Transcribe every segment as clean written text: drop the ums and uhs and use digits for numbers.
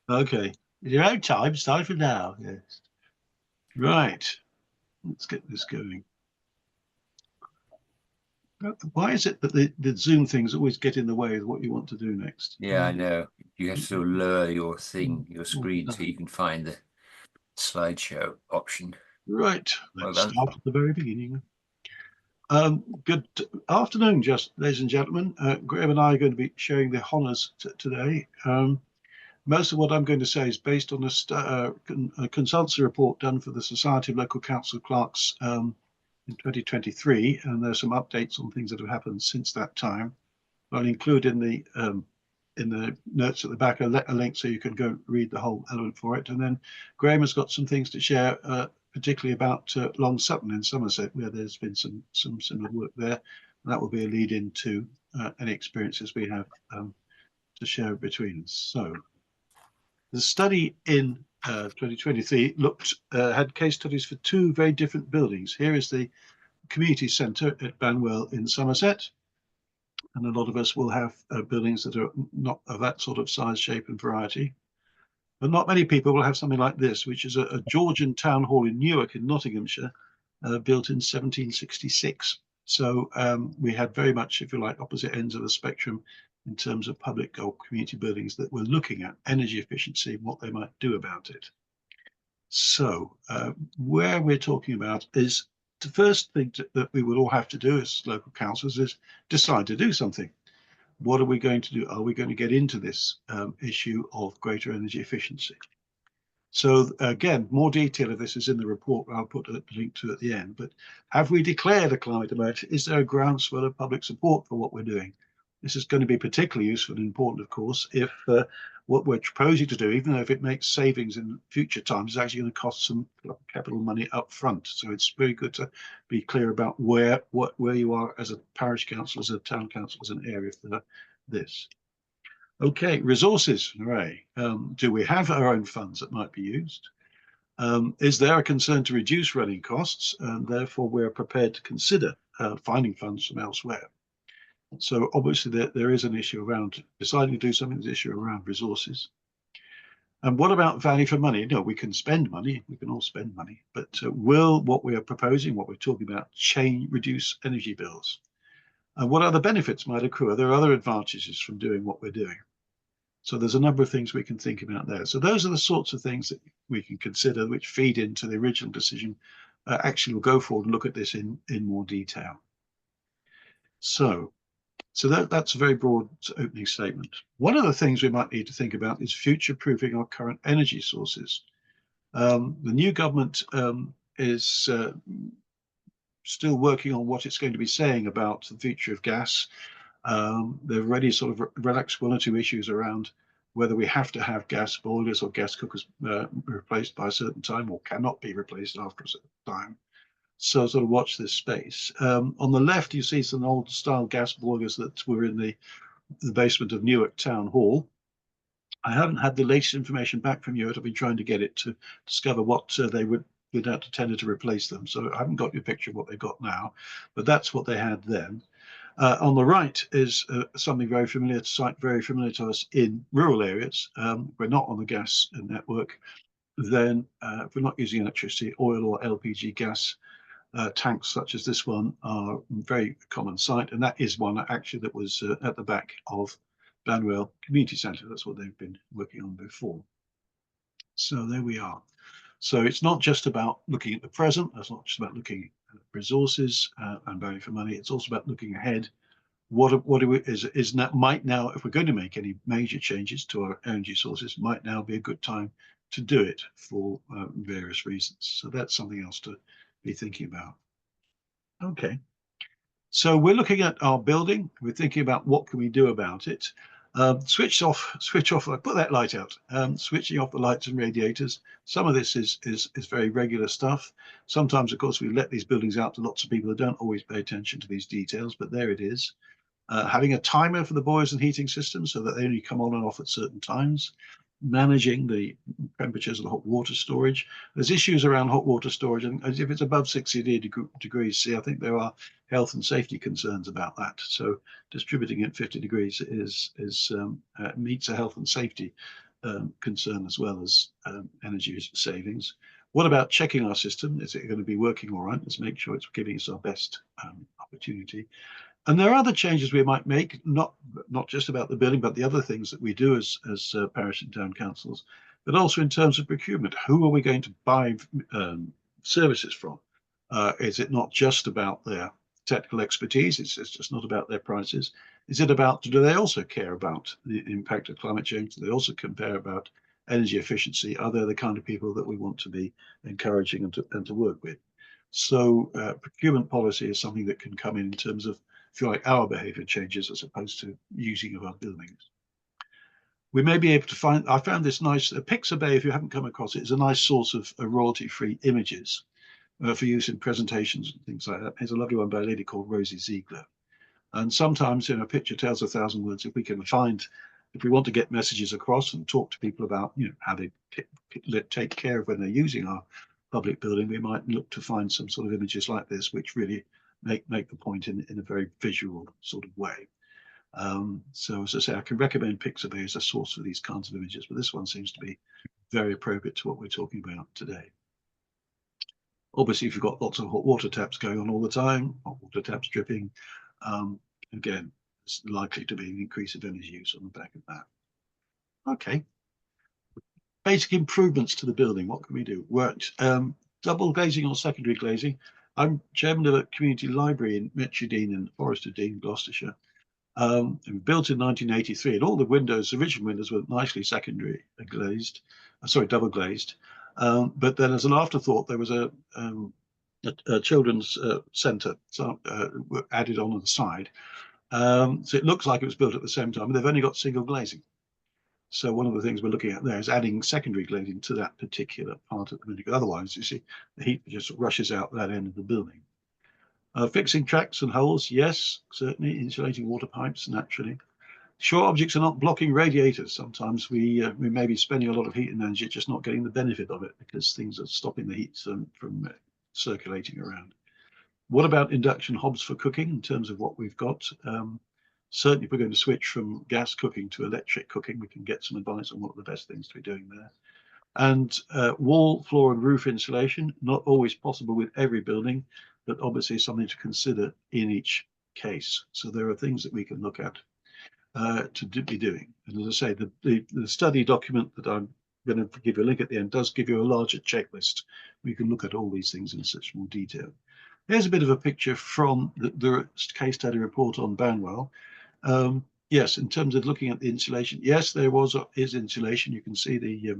Okay. Your own time, start from now. Yes. Right. Let's get this going. Why is it that the Zoom things always get in the way of what you want to do next? Yeah, I know. You have to sort of lower your thing, your All the screen, so time. you can find the slideshow option. Right. Well Let's done. start at the very beginning. Good afternoon, just ladies and gentlemen. Graham and I are going to be sharing the honours today. Most of what I'm going to say is based on a consultancy report done for the Society of Local Council Clerks in 2023, and there's some updates on things that have happened since that time. I'll include in the notes at the back a link so you can go read the whole element for it. And then Graham has got some things to share, particularly about Long Sutton in Somerset, where there's been some similar work there. And that will be a lead into any experiences we have to share between us. So the study in 2023 had case studies for two very different buildings. Here is the community centre at Banwell in Somerset, and a lot of us will have buildings that are not of that sort of size, shape, and variety. But not many people will have something like this, which is a Georgian town hall in Newark in Nottinghamshire, built in 1766. So we had very much, if you like, opposite ends of the spectrum in terms of public or community buildings that were looking at energy efficiency and what they might do about it. So where we're talking about is the first thing that we would all have to do as local councils is decide to do something. What are we going to do? Are we going to get into this issue of greater energy efficiency? So again, more detail of this is in the report. I'll put a link to at the end. But have we declared a climate emergency? Is there a groundswell of public support for what we're doing? This is going to be particularly useful and important, of course, if what we're proposing to do, even though if it makes savings in future times, is actually going to cost some capital money up front. So it's very good to be clear about where you are as a parish council, as a town council, as an area for this. Okay, resources. Hooray. Do we have our own funds that might be used? Is there a concern to reduce running costs? And therefore, we're prepared to consider finding funds from elsewhere. So obviously, there is an issue around deciding to do something, there's an issue around resources. And what about value for money? No, we can spend money, we can all spend money, but will what we are proposing, what we're talking about, reduce energy bills? And what other benefits might accrue? There are other advantages from doing what we're doing. So there's a number of things we can think about there. So those are the sorts of things that we can consider which feed into the original decision. Actually, we'll go forward and look at this in more detail. So that's a very broad opening statement. One of the things we might need to think about is future-proofing our current energy sources. The new government is still working on what it's going to be saying about the future of gas. They've already sort of relaxed one or two issues around whether we have to have gas boilers or gas cookers replaced by a certain time or cannot be replaced after a certain time. So sort of watch this space. On the left, you see some old style gas boilers that were in the basement of Newark Town Hall. I haven't had the latest information back from Newark. I've been trying to get it to discover what they would have to tender to replace them. So I haven't got your picture of what they've got now, but that's what they had then. On the right is something very familiar to us in rural areas. We're not on the gas network. Then, if we're not using electricity, oil or LPG gas tanks such as this one are very common sight, and that is one actually that was at the back of Banwell Community Centre. That's what they've been working on before. So there we are. So it's not just about looking at the present. It's not just about looking at resources and value for money. It's also about looking ahead. What do we, is that might now, if we're going to make any major changes to our energy sources, might now be a good time to do it for various reasons. So that's something else to be thinking about. Okay. So we're looking at our building. We're thinking about what can we do about it. Switch off. Put that light out. Switching off the lights and radiators. Some of this is very regular stuff. Sometimes, of course, we let these buildings out to lots of people who don't always pay attention to these details, but there it is. Having a timer for the boilers and heating systems so that they only come on and off at certain times, managing the temperatures of the hot water storage. There's issues around hot water storage, and if it's above 60 degrees C, I think there are health and safety concerns about that. So distributing at 50 degrees meets a health and safety concern as well as energy savings. What about checking our system? Is it going to be working all right? Let's make sure it's giving us our best opportunity. And there are other changes we might make, not just about the building, but the other things that we do as parish and town councils, but also in terms of procurement. Who are we going to buy services from? Is it not just about their technical expertise? It's just not about their prices. Is it about, do they also care about the impact of climate change? Do they also care about energy efficiency? Are they the kind of people that we want to be encouraging and to work with? So procurement policy is something that can come in terms of, if you like, our behavior changes as opposed to using of our buildings. We may be able to find, I found this nice, Pixabay, if you haven't come across it, is a nice source of royalty-free images for use in presentations and things like that. Here's a lovely one by a lady called Rosie Ziegler. And sometimes, a picture tells 1,000 words. If we can find, if we want to get messages across and talk to people about, how they take care of when they're using our public building, we might look to find some sort of images like this, which really make the point in a very visual sort of way. So as I say, I can recommend Pixabay as a source for these kinds of images, but this one seems to be very appropriate to what we're talking about today. Obviously, if you've got lots of hot water taps going on all the time, hot water taps dripping, again, it's likely to be an increase of energy use on the back of that. Okay. Basic improvements to the building. What can we do? Worked. Double glazing or secondary glazing. I'm chairman of a community library in Metchardine and Forest of Dean, Gloucestershire. Built in 1983, and all the windows, original windows, were nicely secondary glazed, double glazed. But then, as an afterthought, there was a children's centre added on the side. So it looks like it was built at the same time, but they've only got single glazing. So one of the things we're looking at there is adding secondary glazing to that particular part of the building. Otherwise, you see, the heat just rushes out that end of the building. Fixing cracks and holes, yes, certainly. Insulating water pipes, naturally. Short objects are not blocking radiators. Sometimes we may be spending a lot of heat and energy just not getting the benefit of it because things are stopping the heat from circulating around. What about induction hobs for cooking in terms of what we've got? Certainly, if we're going to switch from gas cooking to electric cooking, we can get some advice on what are the best things to be doing there. And wall, floor, and roof insulation, not always possible with every building, but obviously something to consider in each case. So there are things that we can look at to be doing. And as I say, the study document that I'm going to give you a link at the end does give you a larger checklist. We can look at all these things in such more detail. Here's a bit of a picture from the case study report on Banwell. Yes, in terms of looking at the insulation, yes, there is insulation. You can see the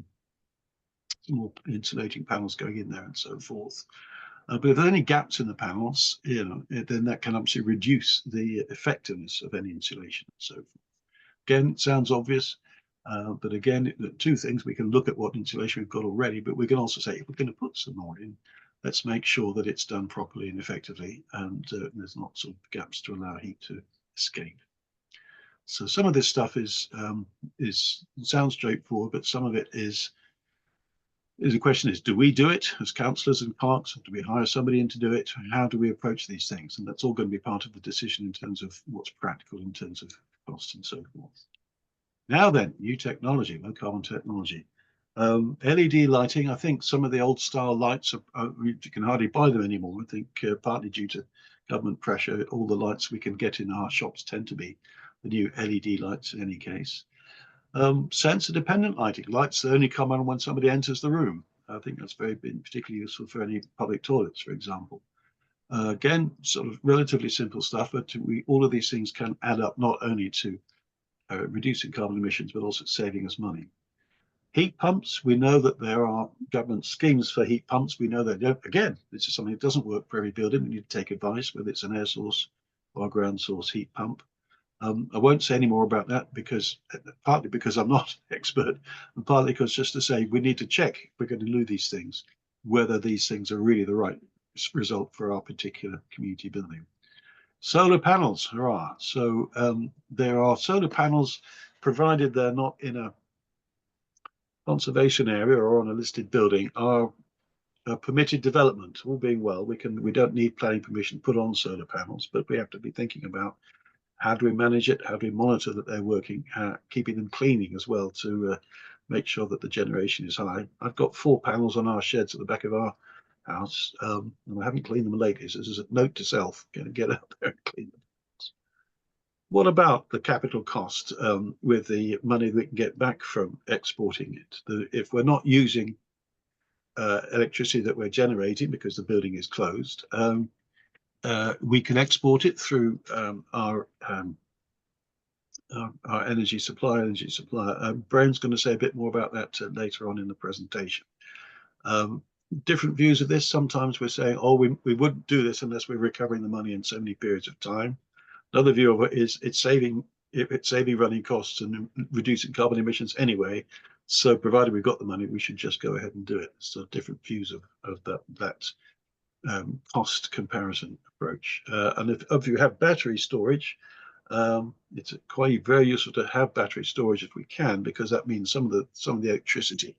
more insulating panels going in there and so forth. But if there are any gaps in the panels, then that can obviously reduce the effectiveness of any insulation and so forth. Again, it sounds obvious, but again, two things. We can look at what insulation we've got already, but we can also say, if we're going to put some more in, let's make sure that it's done properly and effectively, and there's not sort of gaps to allow heat to escape. So some of this stuff sounds straightforward, but some of it is the question is, do we do it as councillors in parks, or do we hire somebody in to do it? How do we approach these things? And that's all going to be part of the decision in terms of what's practical in terms of cost and so forth. Now then, new technology, low carbon technology. LED lighting, I think some of the old style lights, you can hardly buy them anymore. I think partly due to government pressure, all the lights we can get in our shops tend to be the new LED lights in any case. Sensor dependent lighting, lights that only come on when somebody enters the room. I think that's been particularly useful for any public toilets, for example. Again, sort of relatively simple stuff, but all of these things can add up not only to reducing carbon emissions, but also saving us money. Heat pumps, we know that there are government schemes for heat pumps. We know that, again, this is something that doesn't work for every building. We need to take advice, whether it's an air source or a ground source heat pump. I won't say any more about that partly because I'm not an expert, and partly because just to say we need to check if we're going to do these things, whether these things are really the right result for our particular community building. Solar panels, hurrah. So there are solar panels, provided they're not in a conservation area or on a listed building, are permitted development. All being well, we don't need planning permission to put on solar panels, but we have to be thinking about how do we manage it, how do we monitor that they're working, keeping them cleaning as well to make sure that the generation is high. I've got 4 panels on our sheds at the back of our house, and I haven't cleaned them lately. So this is a note to self: get out there and clean them. What about the capital cost with the money we can get back from exporting it? If we're not using electricity that we're generating because the building is closed, we can export it through our energy supplier. Brown's going to say a bit more about that later on in the presentation. Different views of this. Sometimes we're saying, oh, we wouldn't do this unless we're recovering the money in so many periods of time. Another view of it is it's saving running costs and reducing carbon emissions anyway. So provided we've got the money, we should just go ahead and do it. So different views of that cost comparison approach. And if you have battery storage, it's quite very useful to have battery storage if we can, because that means some of the electricity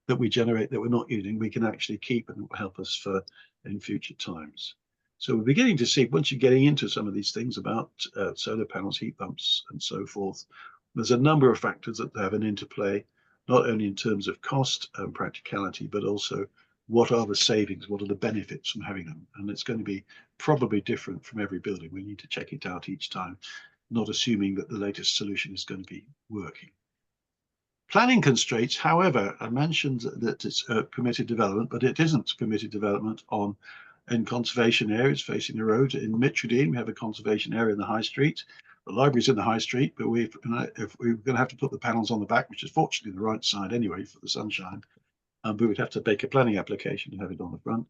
that we generate that we're not using, we can actually keep and help us for in future times. So we're beginning to see, once you're getting into some of these things about solar panels, heat pumps, and so forth, there's a number of factors that have an interplay, not only in terms of cost and practicality, but also what are the savings, what are the benefits from having them. And it's going to be probably different from every building. We need to check it out each time, not assuming that the latest solution is going to be working. Planning constraints, however, I mentioned that it's permitted development, but it isn't permitted development in conservation areas facing the road. In Mitradine, we have a conservation area in the high street. The library's in the high street, but if we're going to have to put the panels on the back, which is fortunately the right side anyway for the sunshine, but we'd have to make a planning application to have it on the front.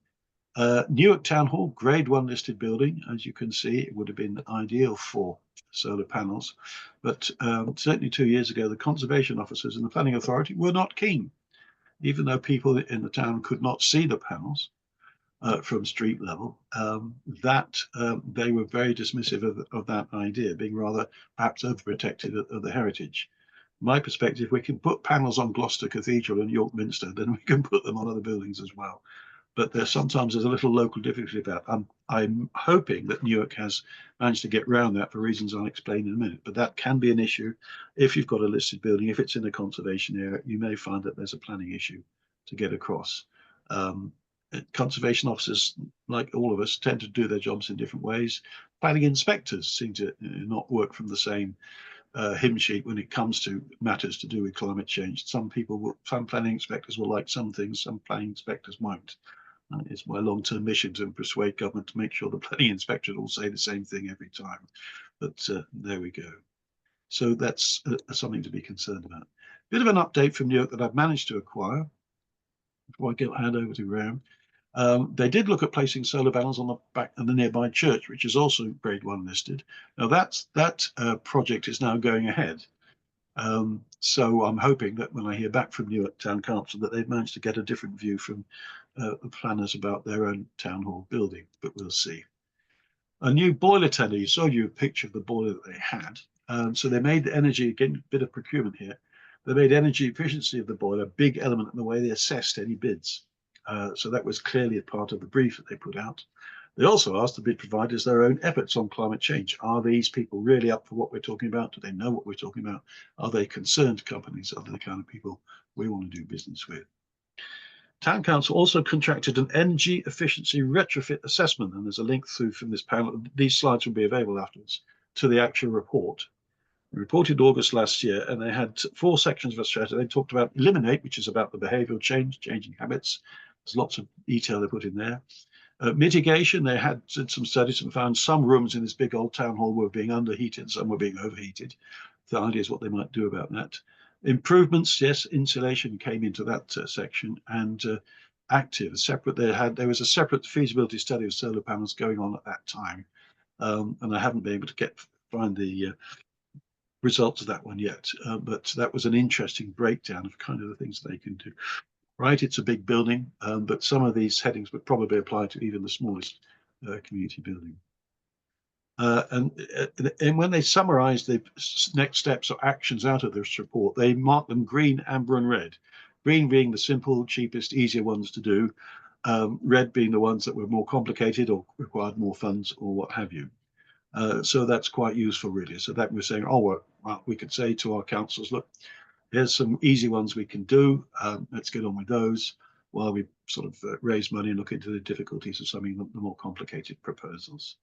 Newark Town Hall, Grade 1 listed building. As you can see, it would have been ideal for solar panels, but certainly 2 years ago, the conservation officers and the planning authority were not keen, even though people in the town could not see the panels from street level, they were very dismissive of that idea, being rather perhaps overprotective of the heritage. From my perspective, we can put panels on Gloucester Cathedral and York Minster, then we can put them on other buildings as well. But there's a little local difficulty about that. I'm hoping that Newark has managed to get around that for reasons I'll explain in a minute. But that can be an issue if you've got a listed building. If it's in a conservation area, you may find that there's a planning issue to get across. Conservation officers, like all of us, tend to do their jobs in different ways. Planning inspectors seem to not work from the same hymn sheet when it comes to matters to do with climate change. Some planning inspectors will like some things, some planning inspectors won't. It's my long-term mission to persuade government to make sure the planning inspectors all say the same thing every time. But there we go. So that's something to be concerned about. Bit of an update from Newark that I've managed to acquire before I hand over to Graham. They did look at placing solar panels on the back of the nearby church, which is also Grade 1 listed. Now that project is now going ahead. So I'm hoping that when I hear back from Newark Town Council that they've managed to get a different view from the planners about their own town hall building, but we'll see. A new boiler tender, you saw a picture of the boiler that they had. So they made the energy, again, a bit of procurement here. They made energy efficiency of the boiler a big element in the way they assessed any bids. So that was clearly a part of the brief that they put out. They also asked the bid providers their own efforts on climate change. Are these people really up for what we're talking about? Do they know what we're talking about? Are they concerned companies? Are they the kind of people we want to do business with? Town Council also contracted an energy efficiency retrofit assessment, and there's a link through from this panel. These slides will be available afterwards to the actual report. They reported August last year, and they had 4 sections of a strategy. They talked about eliminate, which is about the behavioural change, changing habits. There's lots of detail they put in there. Mitigation, they had some studies and found some rooms in this big old town hall were being underheated, some were being overheated. The idea is what they might do about that. Improvements, yes, insulation came into that section, and active, separate. There was a separate feasibility study of solar panels going on at that time, and I haven't been able to find the results of that one yet. But that was an interesting breakdown of kind of the things they can do. Right, it's a big building, but some of these headings would probably apply to even the smallest community building. And when they summarise the next steps or actions out of this report, they mark them green, amber, and red. Green being the simple, cheapest, easier ones to do. Red being the ones that were more complicated or required more funds or what have you. So that's quite useful, really. So that we're saying, oh, well, we could say to our councils, look, Here's some easy ones we can do. Let's get on with those while we sort of raise money and look into the difficulties of some of the more complicated proposals.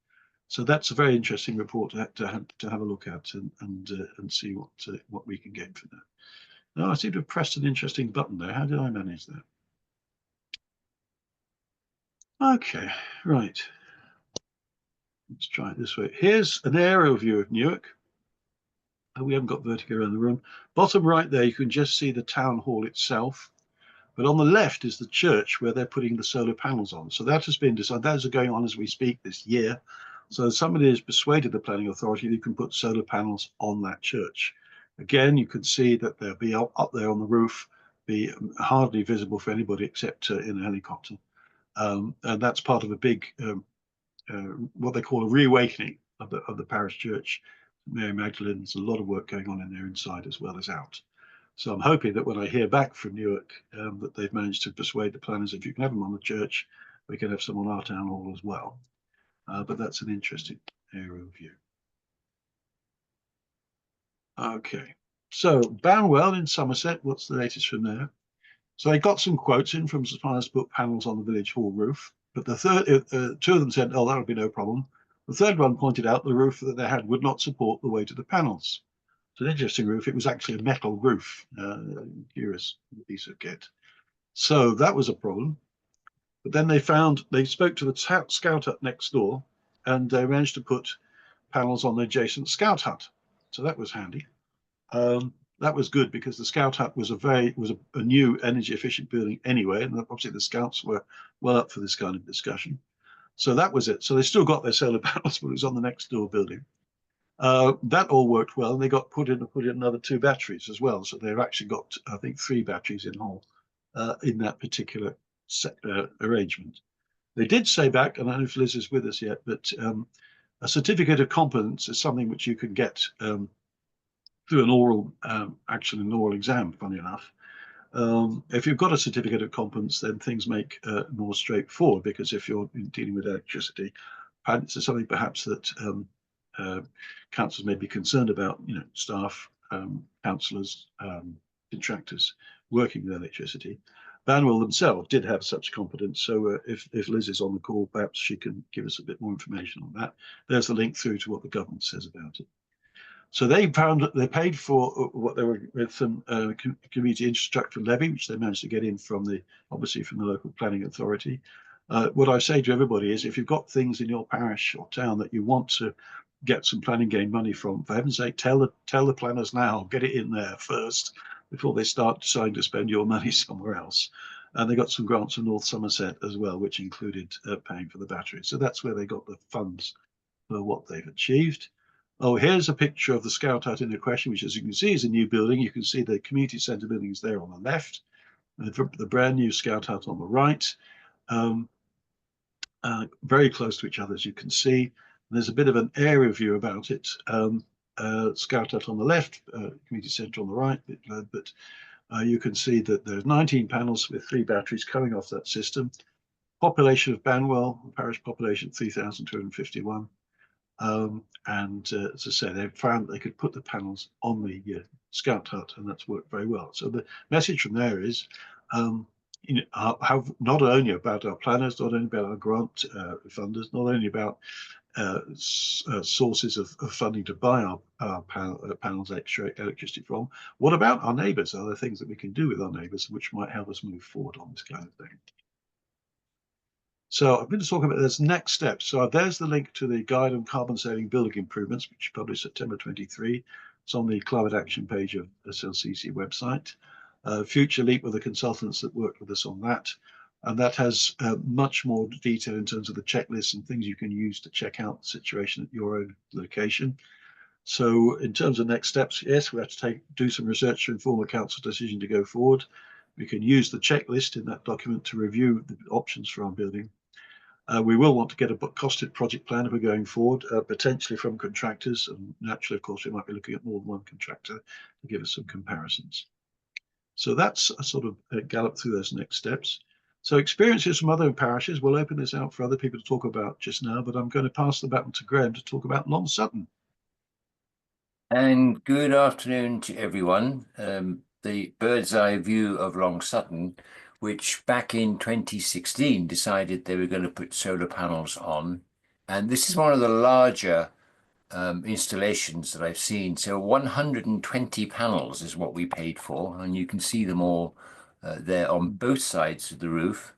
So that's a very interesting report to have a look at and see what we can get from that. Now, I seem to have pressed an interesting button there. How did I manage that? Okay, right. Let's try it this way. Here's an aerial view of Newark. We haven't got vertigo around the room. Bottom right there, you can just see the town hall itself. But on the left is the church where they're putting the solar panels on. So that has been decided. Those are going on as we speak this year. So somebody has persuaded the planning authority that you can put solar panels on that church. Again, you can see that they'll be up there on the roof, be hardly visible for anybody except in a helicopter. And that's part of a big, what they call a reawakening of the parish church. Mary Magdalene, there's a lot of work going on in there inside as well as out. So I'm hoping that when I hear back from Newark, that they've managed to persuade the planners, if you can have them on the church, we can have some on our town hall as well. But that's an interesting aerial view. Okay, so Banwell in Somerset, what's the latest from there? So they got some quotes in from suppliers to put panels on the village hall roof, but the two of them said, oh, that would be no problem. The third one pointed out the roof that they had would not support the weight of the panels. It's an interesting roof. It was actually a metal roof, curious piece of kit. So that was a problem. But then they spoke to the scout hut next door, and they managed to put panels on the adjacent scout hut. So that was handy. That was good because the scout hut was a new energy efficient building anyway, and obviously the scouts were well up for this kind of discussion. So that was it. So they still got their solar panels, but it was on the next door building. That all worked well, and they got put in another 2 batteries as well. So they've actually got, I think, 3 batteries in all in that particular arrangement. They did say back, and I don't know if Liz is with us yet, but a certificate of competence is something which you can get through an oral, actually an oral exam, funny enough. If you've got a certificate of competence, then things make more straightforward, because if you're dealing with electricity, it's something perhaps that councils may be concerned about, staff, councillors, contractors working with electricity. Banwell themselves did have such competence, so if Liz is on the call, perhaps she can give us a bit more information on that. There's the link through to what the government says about it. So they found that they paid for what they were with some community infrastructure levy, which they managed to get in obviously from the local planning authority. What I say to everybody is, if you've got things in your parish or town that you want to get some planning gain money from, for heaven's sake, tell the planners now, get it in there first before they start deciding to spend your money somewhere else. And they got some grants from North Somerset as well, which included paying for the batteries. So that's where they got the funds for what they've achieved. Oh, here's a picture of the scout hut in the question, which, as you can see, is a new building. You can see the community centre building is there on the left, the brand new scout hut on the right. Very close to each other, as you can see. There's a bit of an area view about it. Scout hut on the left, community centre on the right, but you can see that there's 19 panels with 3 batteries coming off that system. Population of Banwell, parish population 3,251. And as I say, they found they could put the panels on the scout hut, and that's worked very well. So the message from there is, have not only about our planners, not only about our grant funders, not only about sources of funding to buy our panels electricity from. What about our neighbours? Are there things that we can do with our neighbours which might help us move forward on this kind of thing? So I'm going to talk about this next step. So there's the link to the Guide on Carbon Saving Building Improvements, which published September 23. It's on the climate action page of the SLCC website. Future Leap were the consultants that worked with us on that. And that has much more detail in terms of the checklists and things you can use to check out the situation at your own location. So in terms of next steps, yes, we have to do some research to inform the council decision to go forward. We can use the checklist in that document to review the options for our building. We will want to get a costed project plan if we're going forward, potentially from contractors. And naturally, of course, we might be looking at more than one contractor to give us some comparisons. So that's a sort of gallop through those next steps. So experiences from other parishes, we'll open this out for other people to talk about just now, but I'm going to pass the baton to Graham to talk about Long Sutton. And good afternoon to everyone. the bird's eye view of Long Sutton, which back in 2016 decided they were going to put solar panels on. And this is one of the larger installations that I've seen. So 120 panels is what we paid for, and you can see them all there on both sides of the roof.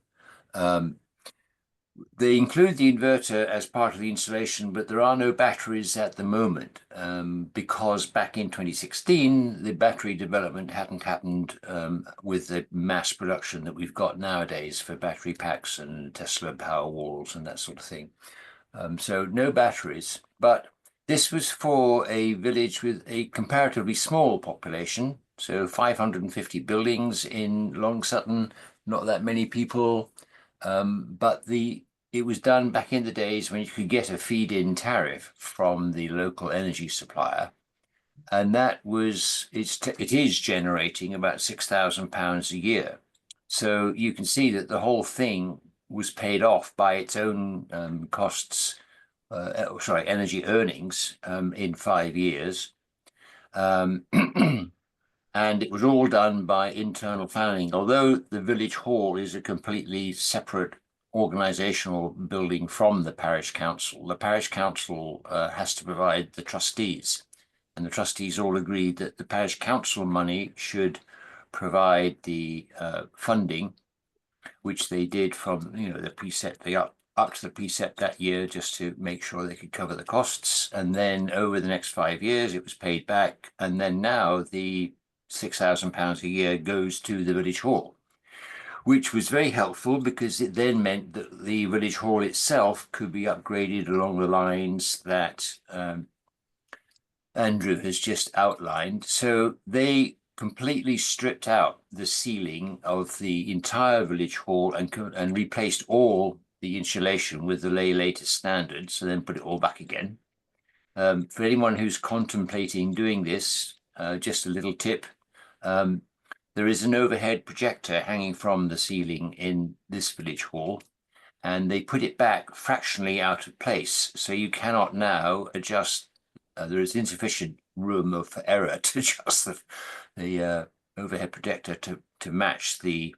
They include the inverter as part of the installation, but there are no batteries at the moment because back in 2016, the battery development hadn't happened with the mass production that we've got nowadays for battery packs and Tesla power walls and that sort of thing. So no batteries, but this was for a village with a comparatively small population. So 550 buildings in Long Sutton, not that many people. But it was done back in the days when you could get a feed-in tariff from the local energy supplier, and it is generating about £6,000 a year. So you can see that the whole thing was paid off by its own costs, energy earnings in 5 years. And it was all done by internal planning. Although the village hall is a completely separate organizational building from the parish council has to provide the trustees. And the trustees all agreed that the parish council money should provide the funding, which they did from the precept up to the precept that year, just to make sure they could cover the costs. And then over the next 5 years, it was paid back. And then now the £6,000 a year goes to the village hall, which was very helpful because it then meant that the village hall itself could be upgraded along the lines that Andrew has just outlined. So they completely stripped out the ceiling of the entire village hall and replaced all the insulation with the latest standards, and then put it all back again. For anyone who's contemplating doing this, just a little tip. There is an overhead projector hanging from the ceiling in this village hall, and they put it back fractionally out of place. So you cannot now adjust. There is insufficient room for error to adjust the overhead projector to match the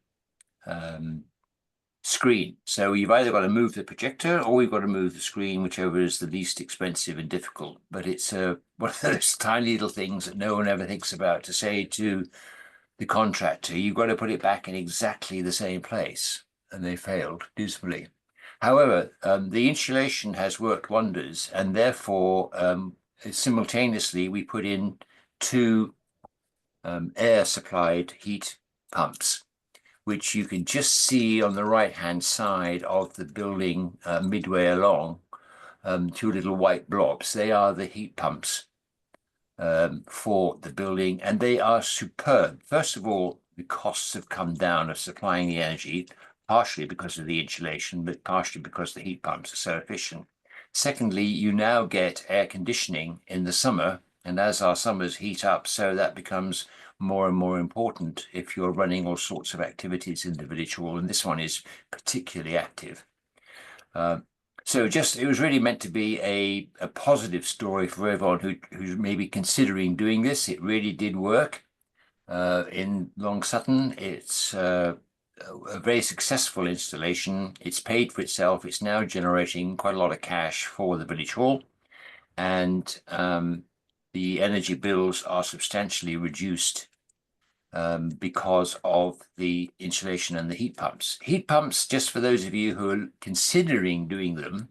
screen. So you've either got to move the projector or you've got to move the screen, whichever is the least expensive and difficult. But it's one of those tiny little things that no one ever thinks about to say to the contractor, you've got to put it back in exactly the same place. And they failed dismally. However, the insulation has worked wonders, and therefore simultaneously we put in 2 air supplied heat pumps, which you can just see on the right-hand side of the building midway along, 2 little white blobs. They are the heat pumps for the building, and they are superb. First of all, the costs have come down of supplying the energy, partially because of the insulation, but partially because the heat pumps are so efficient. Secondly, you now get air conditioning in the summer, and as our summers heat up, so that becomes more and more important if you're running all sorts of activities in the village hall, and this one is particularly active. So it was really meant to be a positive story for everyone who's maybe considering doing this. It really did work in Long Sutton. It's a very successful installation. It's paid for itself. It's now generating quite a lot of cash for the village hall, and the energy bills are substantially reduced because of the insulation and the heat pumps. Heat pumps, just for those of you who are considering doing them,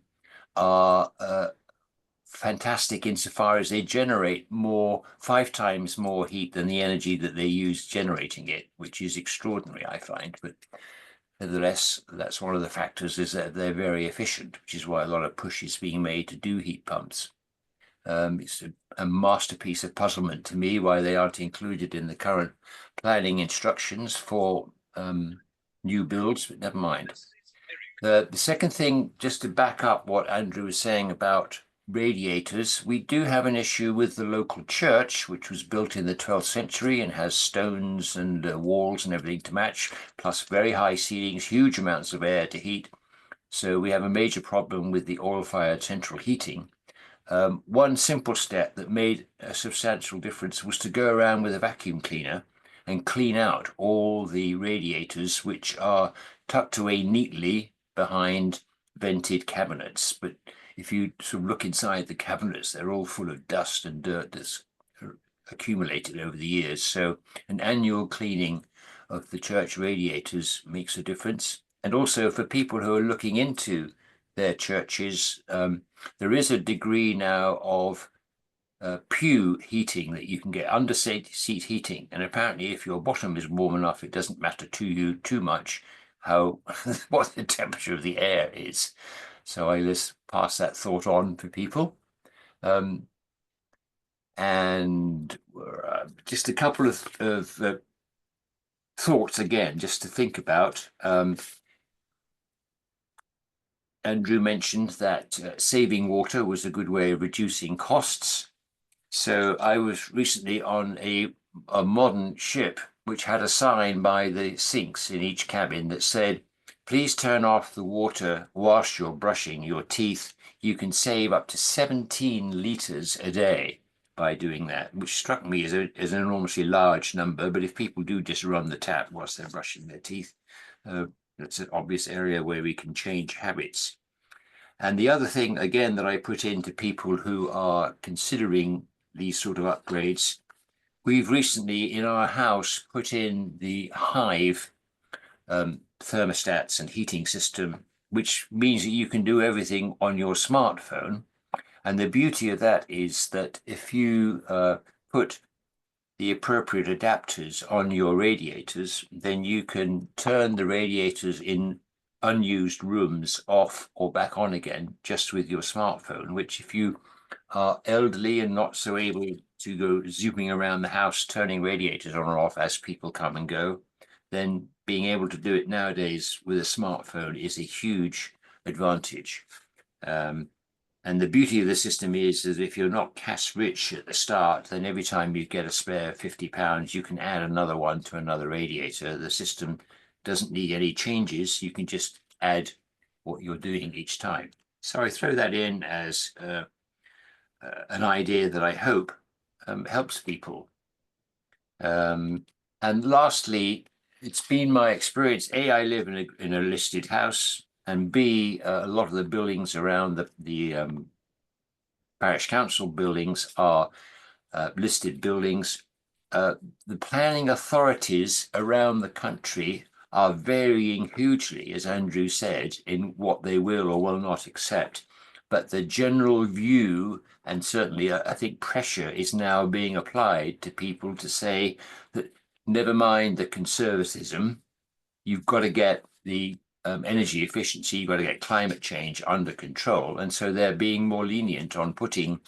are fantastic insofar as they generate 5 times more heat than the energy that they use generating it, which is extraordinary, I find. But nevertheless, that's one of the factors, is that they're very efficient, which is why a lot of push is being made to do heat pumps. It's a masterpiece of puzzlement to me why they aren't included in the current planning instructions for new builds, but never mind. The second thing, just to back up what Andrew was saying about radiators, we do have an issue with the local church, which was built in the 12th century and has stones and walls and everything to match, plus very high ceilings, huge amounts of air to heat. So we have a major problem with the oil-fired central heating. One simple step that made a substantial difference was to go around with a vacuum cleaner and clean out all the radiators, which are tucked away neatly behind vented cabinets. But if you sort of look inside the cabinets, they're all full of dust and dirt that's accumulated over the years. So an annual cleaning of the church radiators makes a difference. And also for people who are looking into their churches, there is a degree now of pew heating that you can get, under seat heating. And apparently if your bottom is warm enough, it doesn't matter to you too much how what the temperature of the air is. So I just pass that thought on for people. And just a couple of thoughts again, just to think about. Andrew mentioned that saving water was a good way of reducing costs. So I was recently on a modern ship which had a sign by the sinks in each cabin that said, please turn off the water whilst you're brushing your teeth. You can save up to 17 litres a day by doing that, which struck me as an enormously large number. But if people do just run the tap whilst they're brushing their teeth, that's an obvious area where we can change habits. And the other thing, again, that I put into people who are considering these sort of upgrades, we've recently in our house put in the Hive thermostats and heating system, which means that you can do everything on your smartphone. And the beauty of that is that if you put the appropriate adapters on your radiators, then you can turn the radiators in unused rooms off or back on again just with your smartphone, which if you are elderly and not so able to go zooming around the house turning radiators on or off as people come and go, then being able to do it nowadays with a smartphone is a huge advantage. And the beauty of the system is that if you're not cash rich at the start, then every time you get a spare £50, you can add another one to another radiator. The system doesn't need any changes. You can just add what you're doing each time. So I throw that in as an idea that I hope helps people. And lastly, it's been my experience, A, I live in a listed house, and B, a lot of the buildings around the parish council buildings are listed buildings. The planning authorities around the country are varying hugely, as Andrew said, in what they will or will not accept. But the general view, and certainly I think pressure is now being applied to people to say that never mind the conservatism, you've got to get the energy efficiency, you've got to get climate change under control. And so they're being more lenient on putting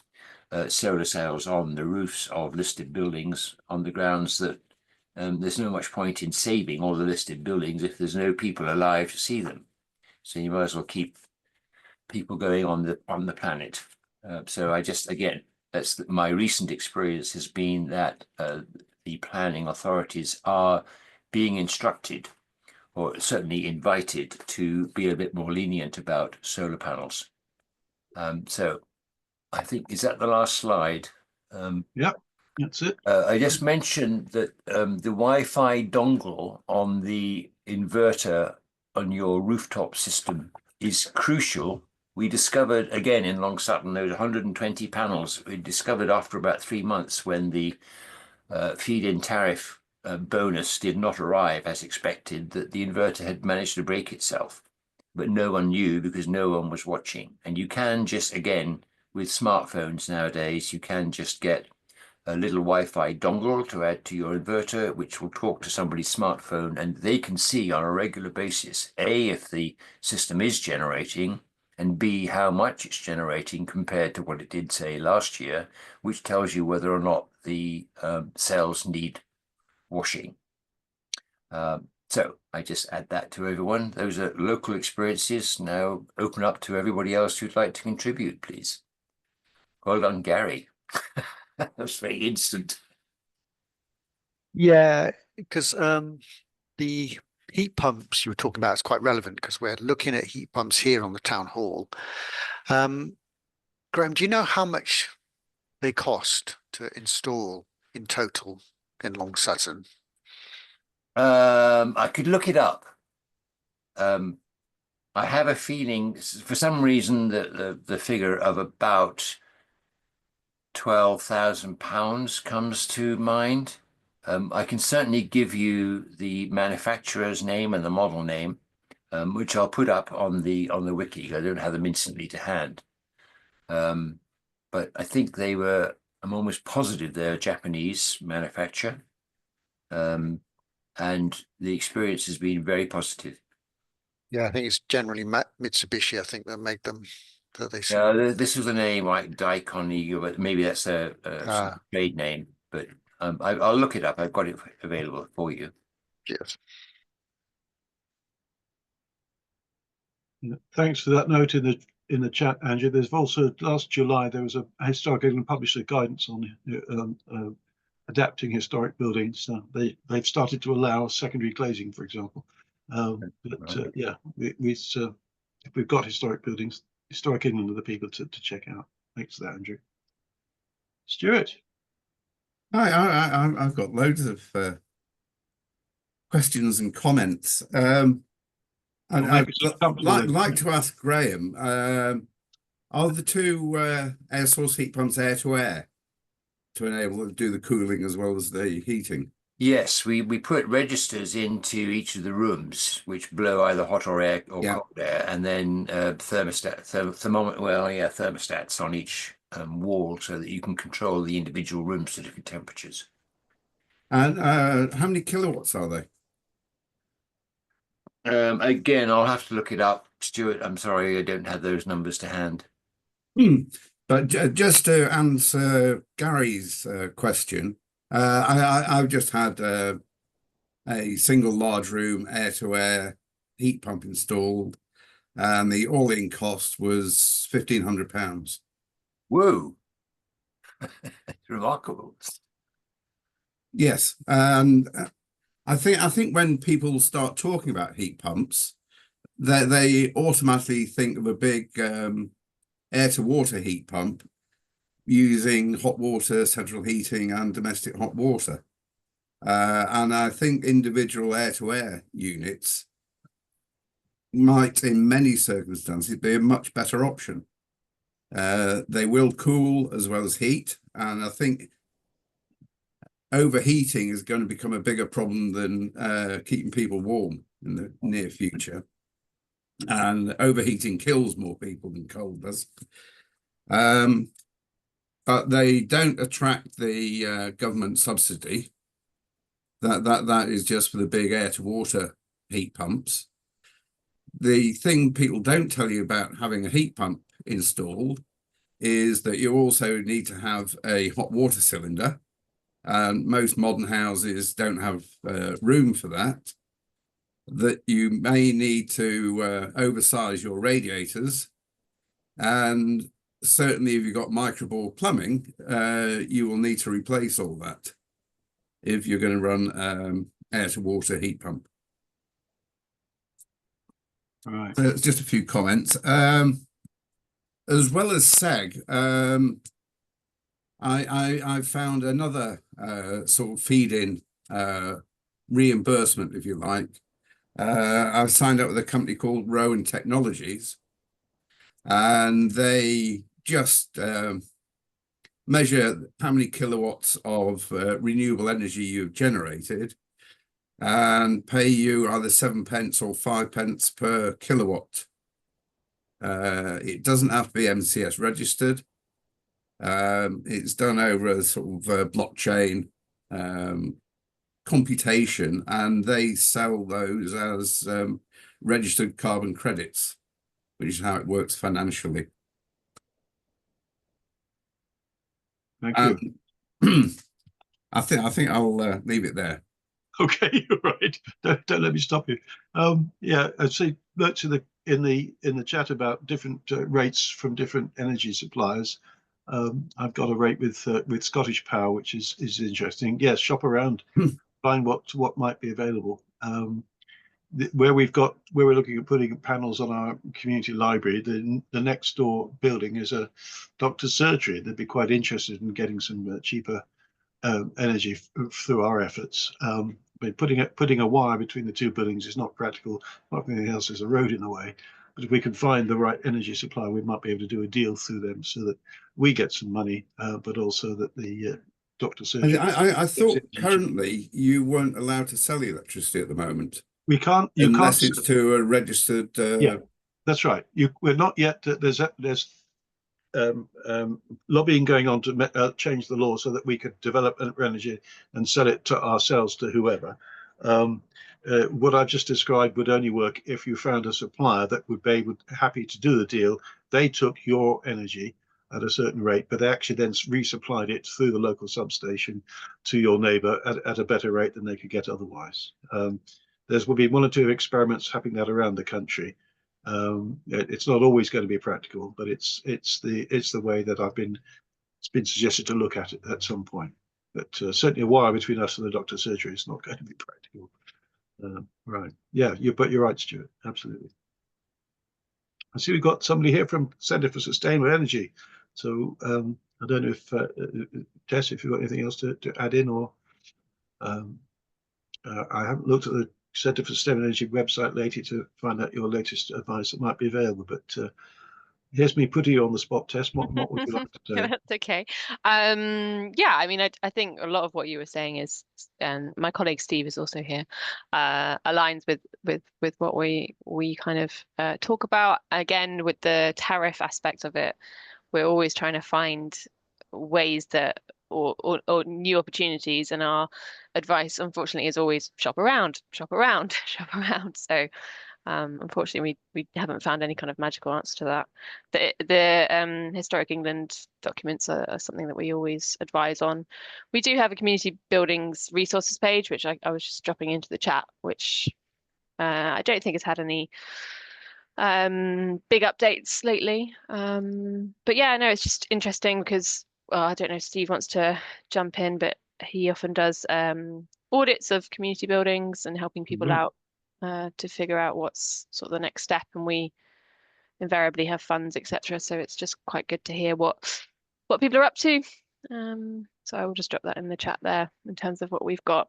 solar cells on the roofs of listed buildings on the grounds that there's no much point in saving all the listed buildings if there's no people alive to see them. So you might as well keep people going on the planet. So I just, again, that's my recent experience has been that the planning authorities are being instructed or certainly invited to be a bit more lenient about solar panels. So I think, is that the last slide? Yeah, that's it. I just mentioned that the Wi-Fi dongle on the inverter on your rooftop system is crucial. We discovered, again, in Long Sutton, there was 120 panels. We discovered after about 3 months when the feed-in tariff bonus did not arrive as expected, that the inverter had managed to break itself. But no one knew because no one was watching. And you can just, again, with smartphones nowadays, you can just get a little Wi-Fi dongle to add to your inverter, which will talk to somebody's smartphone, and they can see on a regular basis, A, if the system is generating, and B, how much it's generating compared to what it did, say, last year, which tells you whether or not the cells need washing. So I just add that to everyone. Those are local experiences. Now open up to everybody else who'd like to contribute, please. Well done, Gary. That's very instant. Yeah, because the heat pumps you were talking about is quite relevant because we're looking at heat pumps here on the town hall. Graham, do you know how much they cost to install in total in Long Sutton? I could look it up. I have a feeling, for some reason, that the figure of about £12,000 comes to mind. I can certainly give you the manufacturer's name and the model name, which I'll put up on the wiki. I don't have them instantly to hand. But I think I'm almost positive they're a Japanese manufacturer. And the experience has been very positive. Yeah, I think it's generally Mitsubishi, I think, that make them. That they Yeah, this was a name like De-Carbonise, but maybe that's a sort of trade name. But I'll look it up. I've got it available for you. yes. Thanks for that note in the chat, Andrew. There's also last July there was a Historic England published a guidance on adapting historic buildings. They've started to allow secondary glazing, for example. Yeah, if we've got historic buildings, Historic England are the people to check out. Thanks for that, Andrew. Stuart. Hi, I've got loads of questions and comments. I'd like to ask Graham, are the two air source heat pumps air to air to enable to do the cooling as well as the heating? Yes, we put registers into each of the rooms, which blow either hot or air or cold air, and then thermostats on each wall so that you can control the individual rooms to different temperatures. And how many kilowatts are they? Again, I'll have to look it up, Stuart. I'm sorry, I don't have those numbers to hand. But just to answer Gary's question, I've just had a single large room air-to-air heat pump installed, and the all-in cost was £1,500. Whoa, remarkable. Yes, and I think when people start talking about heat pumps, they automatically think of a big air-to-water heat pump using hot water, central heating, and domestic hot water. And I think individual air-to-air units might, in many circumstances, be a much better option. They will cool as well as heat, and I think overheating is going to become a bigger problem than keeping people warm in the near future. And overheating kills more people than cold does. But they don't attract the government subsidy. That is just for the big air-to-water heat pumps. The thing people don't tell you about having a heat pump installed is that you also need to have a hot water cylinder. And most modern houses don't have room for that. That you may need to oversize your radiators. And certainly if you've got microbore plumbing, you will need to replace all that if you're going to run air-to-water heat pump. All right. So it's just a few comments. As well as SEG, I found another sort of feed-in reimbursement, if you like. I've signed up with a company called Rowan Technologies, and they just measure how many kilowatts of renewable energy you've generated and pay you either 7 pence or 5 pence per kilowatt. It doesn't have to be MCS registered. It's done over a sort of blockchain computation, and they sell those as registered carbon credits, which is how it works financially. Thank you. I think I'll leave it there. Okay, you're right. Don't let me stop you. Yeah, I see lots in the chat about different rates from different energy suppliers. I've got a rate with Scottish Power, which is interesting. Yes, shop around, find what might be available. Where we're looking at putting panels on our community library, the next door building is a doctor's surgery. They'd be quite interested in getting some cheaper energy through our efforts. mean, putting a wire between the two buildings is not practical. Not anything else, there's a road in the way. But if we can find the right energy supply, we might be able to do a deal through them so that we get some money, but also that the doctor surgery. I thought currently you weren't allowed to sell electricity at the moment. We can't. Unless it's to a registered. Yeah, that's right. We're not yet. There's lobbying going on to change the law so that we could develop energy and sell it to ourselves to whoever. What I've just described would only work if you found a supplier that would be happy to do the deal. They took your energy at a certain rate, but they actually then resupplied it through the local substation to your neighbour at a better rate than they could get otherwise. There will be one or two experiments happening that around the country. It's not always going to be practical, but it's the way that it's been suggested to look at it at some point. But certainly a wire between us and the doctor's surgery is not going to be practical. Right. Yeah, you're right, Stuart. Absolutely. I see we've got somebody here from Centre for Sustainable Energy. So I don't know if Tess, if you've got anything else to add in, or I haven't looked at the Centre for Sustainable Energy website lately to find out your latest advice that might be available. But here's me putting you on the spot, Tess. What would you like to say? That's okay. Yeah, I mean, I think a lot of what you were saying is, and my colleague Steve is also here, aligns with what we kind of talk about. Again, with the tariff aspect of it, we're always trying to find ways that or new opportunities, and our advice, unfortunately, is always shop around, shop around, shop around. So unfortunately, we haven't found any kind of magical answer to that. The Historic England documents are something that we always advise on. We do have a community buildings resources page, which I was just dropping into the chat, which I don't think has had any big updates lately. But yeah, no, it's just interesting because, well, I don't know if Steve wants to jump in, but he often does audits of community buildings and helping people out to figure out what's sort of the next step, and we invariably have funds, etc. So it's just quite good to hear what people are up to. So I will just drop that in the chat there in terms of what we've got.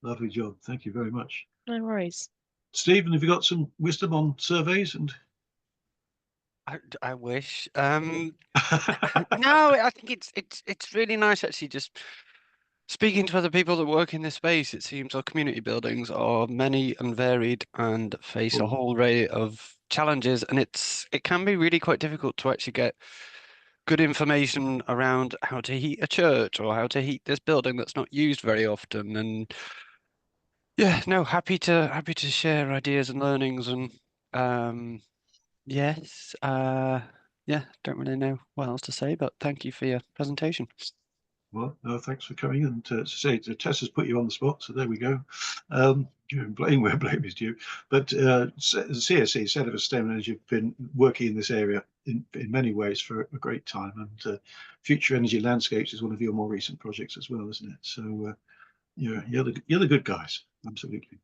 Lovely job. Thank you very much. No worries. Stephen, have you got some wisdom on surveys? And I wish. No, I think it's really nice actually just speaking to other people that work in this space. It seems our community buildings are many and varied and face a whole array of challenges, and it can be really quite difficult to actually get good information around how to heat a church or how to heat this building that's not used very often. And yeah, no, happy to share ideas and learnings, and yes, yeah, don't really know what else to say, but thank you for your presentation. well, no, thanks for coming. And to say, Tess has put you on the spot, so there we go. Blame where blame is due. But CSE, Centre for Sustainable Energy, have been working in this area in many ways for a great time. And Future Energy Landscapes is one of your more recent projects as well, isn't it? So you're the good guys, absolutely.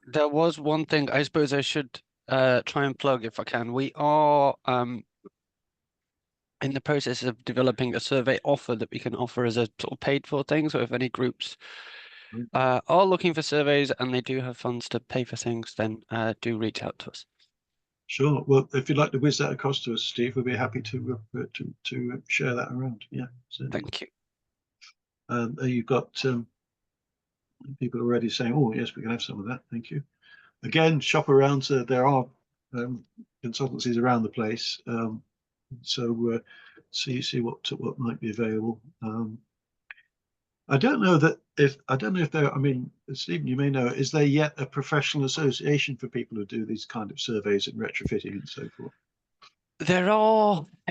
There was one thing I suppose I should try and plug if I can. We are in the process of developing a survey offer that we can offer as a sort of paid for thing. So if any groups are looking for surveys and they do have funds to pay for things, then do reach out to us. Sure. Well, if you'd like to whiz that across to us, Steve, we'll be happy to share that around. Yeah. Certainly. Thank you. You've got people already saying, "Oh, yes, we can have some of that." Thank you. Again, shop around. So there are consultancies around the place. So see what might be available. I don't know if there. I mean, Stephen, you may know. Is there yet a professional association for people who do these kind of surveys and retrofitting and so forth?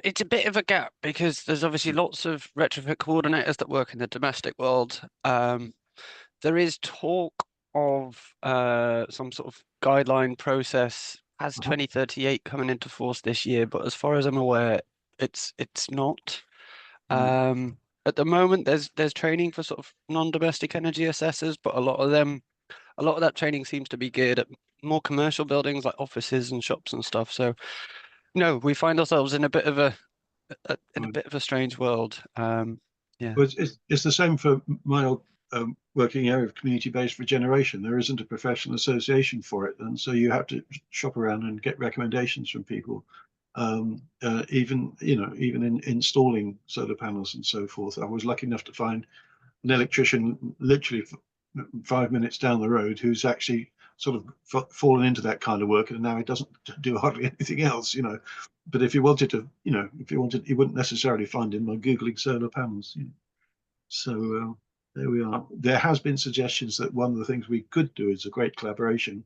It's a bit of a gap because there's obviously lots of retrofit coordinators that work in the domestic world. There is talk of some sort of guideline process as 2038 coming into force this year, but as far as I'm aware, it's not. At the moment, there's training for sort of non-domestic energy assessors, but a lot of that training seems to be geared at more commercial buildings like offices and shops and stuff. So no, we find ourselves in a bit of a strange world. Yeah. Well, it's the same for my old working area of community-based regeneration. There isn't a professional association for it, and so you have to shop around and get recommendations from people. Even in installing solar panels and so forth. I was lucky enough to find an electrician literally 5 minutes down the road who's actually sort of fallen into that kind of work, and now he doesn't do hardly anything else, But if you wanted to, you wouldn't necessarily find him by Googling solar panels. So there we are. There has been suggestions that one of the things we could do is a great collaboration,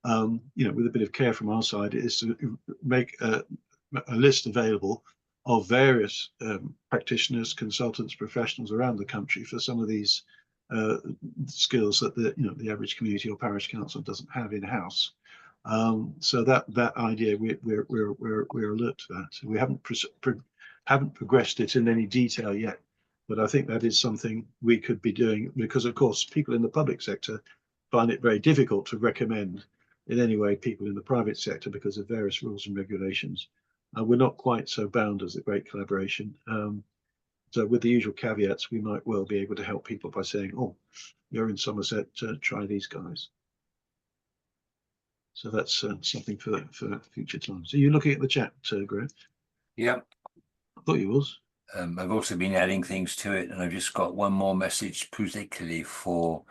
with a bit of care from our side, is to make a list available of various practitioners, consultants, professionals around the country for some of these skills that the average community or parish council doesn't have in house. So that idea we're alert to that. We haven't progressed it in any detail yet, but I think that is something we could be doing, because of course people in the public sector find it very difficult to recommend in any way people in the private sector because of various rules and regulations. We're not quite so bound as a great collaboration. So with the usual caveats, we might well be able to help people by saying, oh, you're in Somerset, try these guys. So that's something for future time. So you're looking at the chat, Graham? Yeah. I thought you was. I've also been adding things to it, and I've just got one more message particularly for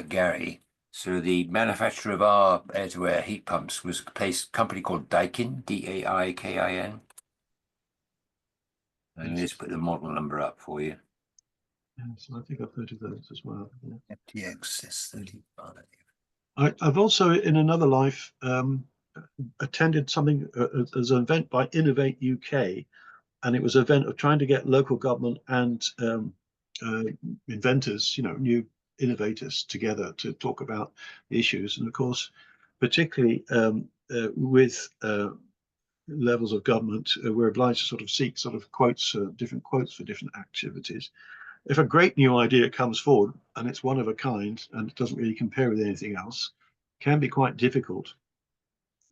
Gary. So the manufacturer of our air-to-air heat pumps was a company called Daikin, D-A-I-K-I-N. And let's put the model number up for you. Yes, I think I've heard of those as well. Yeah. FTX S35. I've also, in another life, attended something as an event by Innovate UK, and it was an event of trying to get local government and inventors, new innovators together to talk about the issues. And of course, particularly with levels of government, we're obliged to sort of seek quotes, different quotes for different activities. If a great new idea comes forward and it's one of a kind and it doesn't really compare with anything else, it can be quite difficult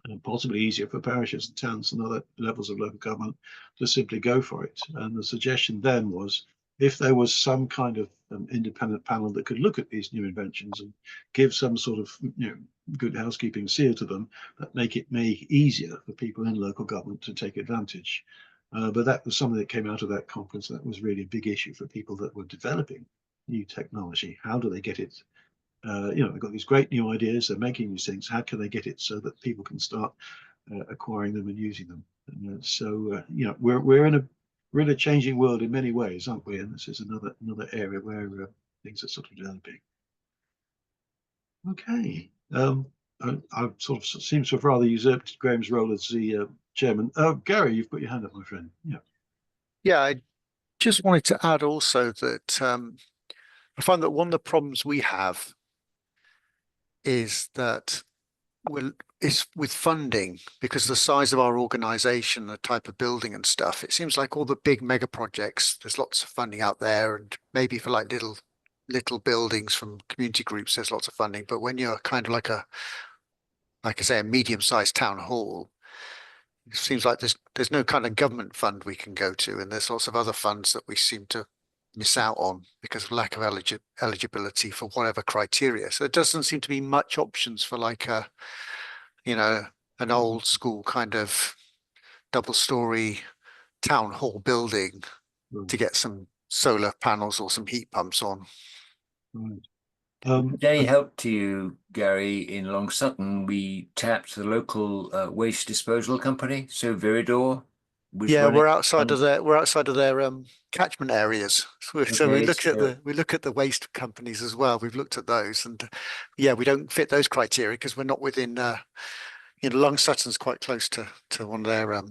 and possibly easier for parishes and towns and other levels of local government to simply go for it. And the suggestion then was, if there was some kind of independent panel that could look at these new inventions and give some sort of good housekeeping seal to them, that make it easier for people in local government to take advantage. But that was something that came out of that conference. That was really a big issue for people that were developing new technology. How do they get it? They've got these great new ideas. They're making these things. How can they get it so that people can start acquiring them and using them? And we're in a changing world in many ways, aren't we? And this is another area where things are sort of developing. Okay. I've sort of seems to have rather usurped Graham's role as the chairman. Gary, you've got your hand up, my friend. Yeah. Yeah, I just wanted to add also that I find that one of the problems we have is that is with funding, because the size of our organization, the type of building and stuff. It seems like all the big mega projects, there's lots of funding out there, and maybe for like little buildings from community groups, there's lots of funding. But when you're kind of like I say, a medium-sized town hall, it seems like there's no kind of government fund we can go to, and there's lots of other funds that we seem to miss out on because of lack of eligibility for whatever criteria. So there doesn't seem to be much options for like an old school kind of double-story town hall building to get some solar panels or some heat pumps on. Right. With any help to you, Gary, in Long Sutton, we tapped the local waste disposal company, so Viridor. Yeah, we're outside of their catchment areas. So we look at the waste companies as well. We've looked at those, and yeah, we don't fit those criteria because we're not within. Long Sutton's quite close to one of their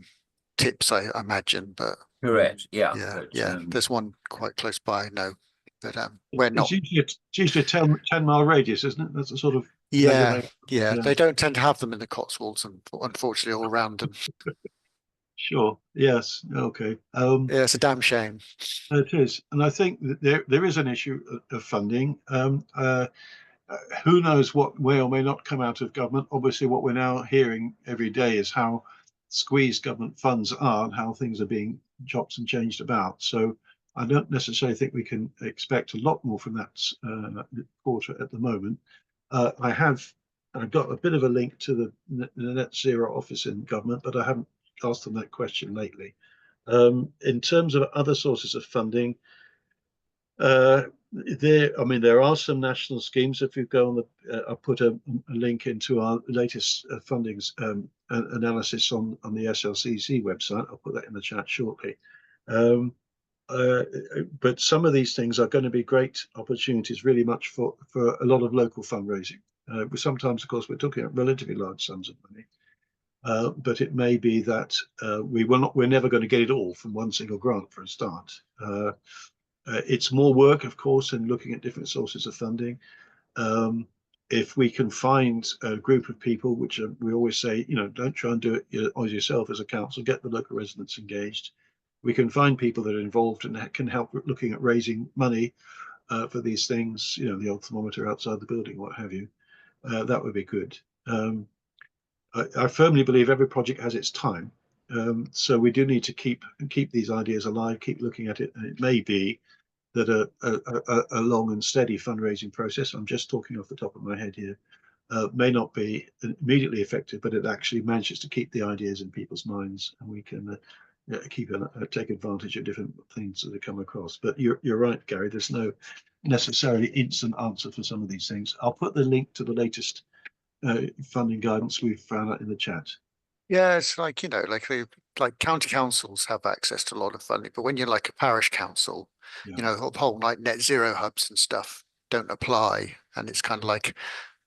tips, I imagine. But correct, yeah. There's one quite close by. No, but we're not. It's usually a 10-mile radius, isn't it? That's a sort of yeah. They don't tend to have them in the Cotswolds, and unfortunately, all around them. Sure. Yes. Okay. Yeah, it's a damn shame. It is, and I think that there is an issue of funding. Who knows what may or may not come out of government? Obviously, what we're now hearing every day is how squeezed government funds are and how things are being chopped and changed about. So I don't necessarily think we can expect a lot more from that quarter at the moment. I've got a bit of a link to the net zero office in government, but I haven't asked them that question lately. In terms of other sources of funding, there are some national schemes. If you go on the, I'll put a link into our latest fundings analysis on the SLCC website. I'll put that in the chat shortly. But some of these things are going to be great opportunities, really much for a lot of local fundraising. Sometimes, of course, we're talking about relatively large sums of money, but it may be that we're never going to get it all from one single grant for a start. It's more work, of course, in looking at different sources of funding. If we can find a group of people, which we always say, don't try and do it yourself as a council, get the local residents engaged. We can find people that are involved and can help looking at raising money for these things, the old thermometer outside the building, what have you. That would be good. I firmly believe every project has its time. So we do need to keep these ideas alive, keep looking at it. And it may be that a long and steady fundraising process, I'm just talking off the top of my head here, may not be immediately effective, but it actually manages to keep the ideas in people's minds, and we can take advantage of different things that come across. But you're right, Gary, there's no necessarily instant answer for some of these things. I'll put the link to the latest funding guidance we've found out in the chat. Yeah, it's like, like county councils have access to a lot of funding, but when you're like a parish council, the whole like net zero hubs and stuff don't apply. And it's kind of like,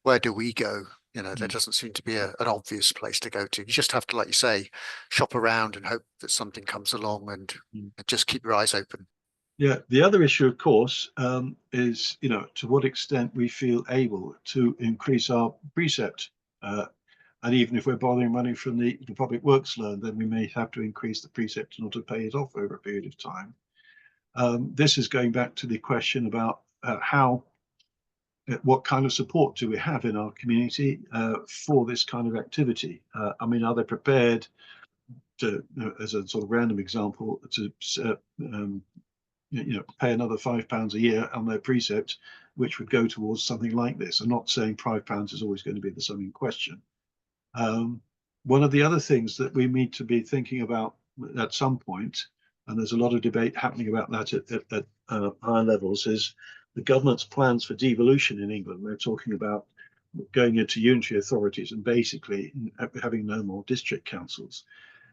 where do we go? There doesn't seem to be an obvious place to go to. You just have to, like you say, shop around and hope that something comes along and just keep your eyes open. Yeah, the other issue, of course, is, to what extent we feel able to increase our precept. And even if we're borrowing money from the public works loan, then we may have to increase the precept in order to pay it off over a period of time. This is going back to the question about what kind of support do we have in our community for this kind of activity? Are they prepared to, as a sort of random example, to pay another £5 a year on their precept, which would go towards something like this? I'm not saying £5 is always going to be the sum in question. One of the other things that we need to be thinking about at some point, and there's a lot of debate happening about that at higher levels, is the government's plans for devolution in England. They're talking about going into unitary authorities and basically having no more district councils.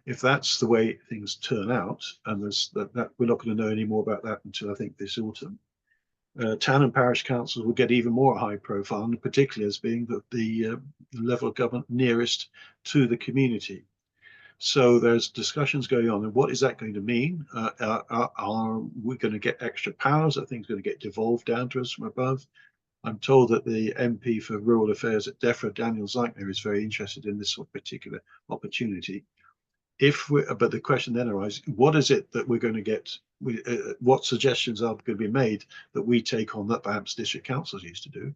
If that's the way things turn out, and that we're not going to know any more about that until I think this autumn, town and parish councils will get even more high profile, and particularly as being the level of government nearest to the community. So there's discussions going on, and what is that going to mean? Are we going to get extra powers? Are things going to get devolved down to us from above? I'm told that the MP for Rural Affairs at DEFRA, Daniel Zeichner, is very interested in this particular opportunity. But the question then arises, what is it that we're going to get? What suggestions are going to be made that we take on that perhaps district councils used to do?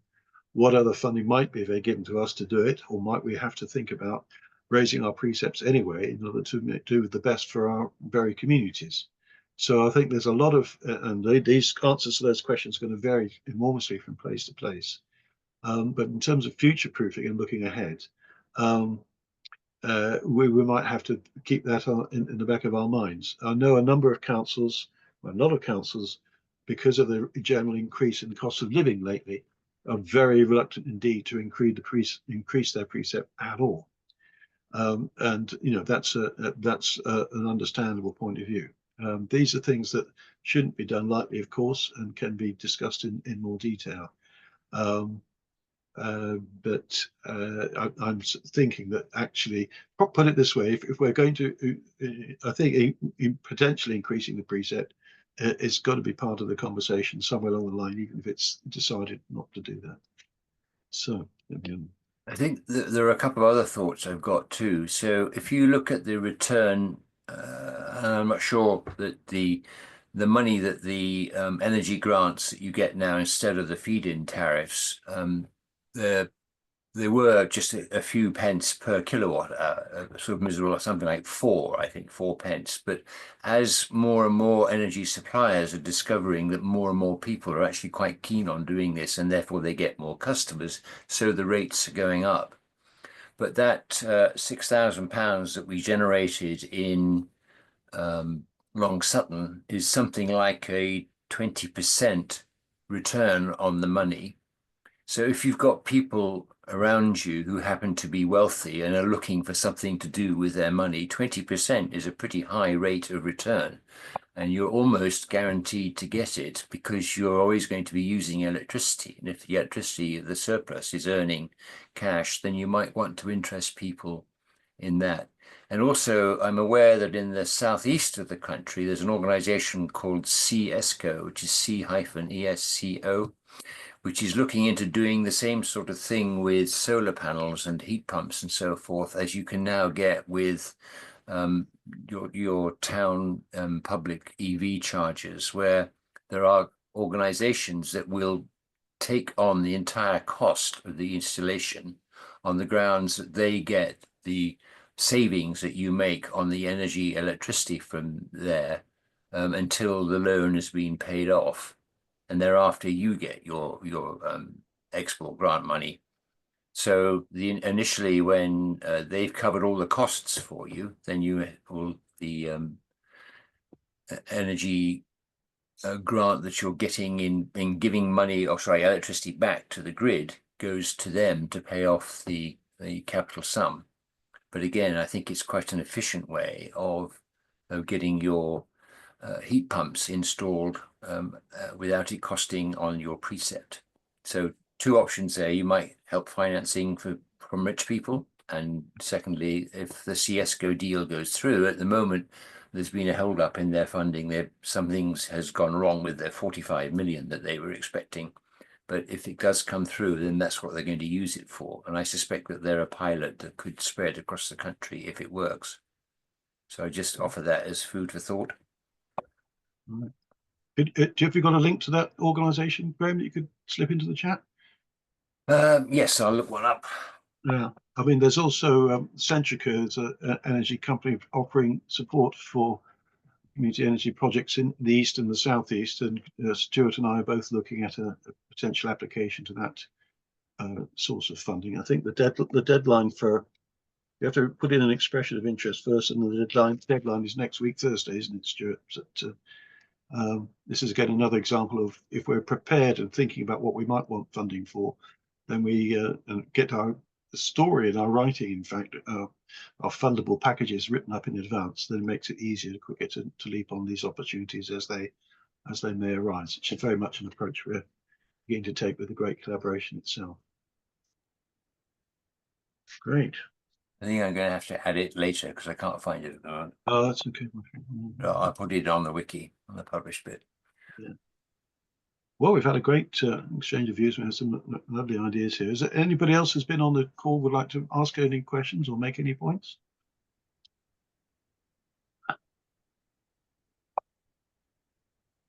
What other funding might be given to us to do it, or might we have to think about raising our precepts anyway in order to do the best for our very communities? So I think there's a lot of, and these answers to those questions are going to vary enormously from place to place. But in terms of future proofing and looking ahead, we might have to keep that in the back of our minds. I know a number of councils, well, a lot of councils, because of the general increase in the cost of living lately, are very reluctant indeed to increase their precept at all. And that's an understandable point of view. These are things that shouldn't be done lightly, of course, and can be discussed in more detail. But I'm thinking that actually, put it this way, if we're going to, I think potentially increasing the precept, it's got to be part of the conversation somewhere along the line, even if it's decided not to do that. So, I think there are a couple of other thoughts I've got too. So if you look at the return, and I'm not sure that the money that the energy grants that you get now instead of the feed-in tariffs, the They were just a few pence per kilowatt, sort of miserable, something like 4, I think, 4 pence. But as more and more energy suppliers are discovering that more and more people are actually quite keen on doing this, and therefore they get more customers, so the rates are going up. But that £6,000 that we generated in Long Sutton is something like a 20% return on the money. So if you've got people around you who happen to be wealthy and are looking for something to do with their money, 20% is a pretty high rate of return. And you're almost guaranteed to get it because you're always going to be using electricity. And if the electricity, the surplus, is earning cash, then you might want to interest people in that. And also, I'm aware that in the southeast of the country, there's an organization called CESCO, which is C-ESCO, which is looking into doing the same sort of thing with solar panels and heat pumps and so forth, as you can now get with your town public EV chargers, where there are organizations that will take on the entire cost of the installation on the grounds that they get the savings that you make on the electricity from there until the loan has been paid off. And thereafter you get your export grant money. So initially when they've covered all the costs for you, then the energy grant that you're getting in giving money, or sorry, electricity back to the grid goes to them to pay off the capital sum. But again, I think it's quite an efficient way of getting your heat pumps installed without it costing on your precept. So 2 options there. You might help financing from rich people. And secondly, if the CESCO deal goes through, at the moment, there's been a hold up in their funding. Some things has gone wrong with their 45 million that they were expecting. But if it does come through, then that's what they're going to use it for. And I suspect that they're a pilot that could spread across the country if it works. So I just offer that as food for thought. Right. Have you got a link to that organisation, Graham, that you could slip into the chat? Yes, I'll look one up. Yeah, I mean, there's also Centrica, is an energy company offering support for community energy projects in the east and the southeast, and Stuart and I are both looking at a potential application to that source of funding. I think the deadline for, you have to put in an expression of interest first, and the deadline is next week, Thursday, isn't it, Stuart? But, this is again another example of, if we're prepared and thinking about what we might want funding for, then we get the story and our writing, in fact, our fundable packages written up in advance, then it makes it easier to leap on these opportunities as they may arise. Which is very much an approach we're beginning to take with the great collaboration itself. Great. I think I'm going to have to add it later because I can't find it at the moment. Oh, that's okay. I'll put it on the wiki, on the published bit. Yeah. Well, we've had a great exchange of views. We have some lovely ideas here. Is there anybody else who's been on the call would like to ask any questions or make any points?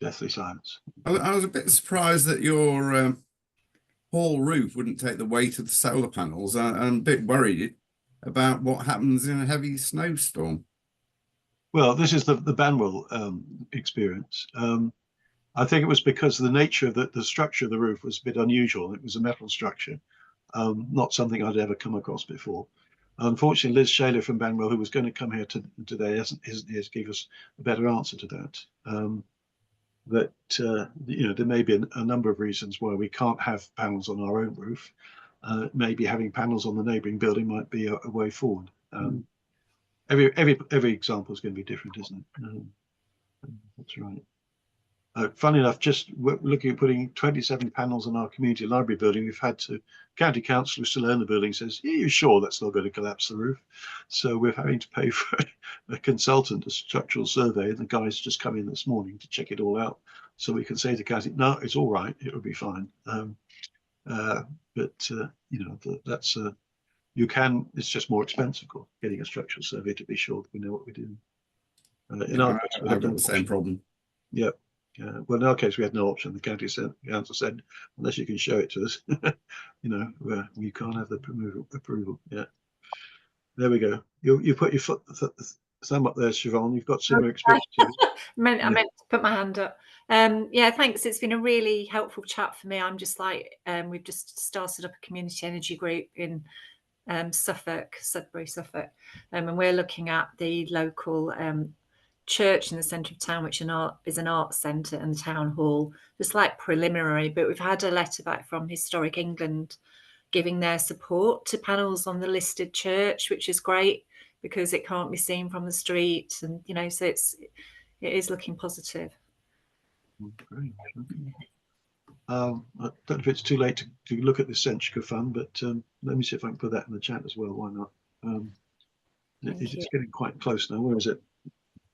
Deathly silence. I was a bit surprised that your whole roof wouldn't take the weight of the solar panels. I'm a bit worried about what happens in a heavy snowstorm. Well, this is the Banwell experience. I think it was because the nature of the structure of the roof was a bit unusual. It was a metal structure, not something I'd ever come across before. Unfortunately, Liz Shaler from Banwell, who was going to come here today, isn't here to give us a better answer to that. But you know, there may be a number of reasons why we can't have panels on our own roof. Maybe having panels on the neighbouring building might be a way forward. Every example is going to be different, isn't it? That's right. Funny enough, just looking at putting 27 panels on our community library building, we've had to, county council who still own the building says, "Yeah, you're sure that's not going to collapse the roof?" So we're having to pay for a consultant, a structural survey, and the guys just come in this morning to check it all out, so we can say to county, "No, it's all right, it'll be fine." But you know, that's it's just more expensive, getting a structural survey to be sure that we know what we're doing. In our case, I've got the same problem. Yeah. Well, in our case, we had no option. The council said, unless you can show it to us, you know, we can't have the approval. Yeah. There we go. You put your thumb up there, Siobhan. You've got similar experience. I meant to put my hand up. Yeah, thanks. It's been a really helpful chat for me. I'm just like, we've just started up a community energy group in Suffolk, Sudbury, Suffolk, and we're looking at the local church in the centre of town, which is an arts centre, and the town hall, just like preliminary. But we've had a letter back from Historic England giving their support to panels on the listed church, which is great because it can't be seen from the street, and you know, so it is looking positive. Great. I don't know if it's too late to look at the Centrica Fund, but let me see if I can put that in the chat as well. Why not? It's getting quite close now. Where is it?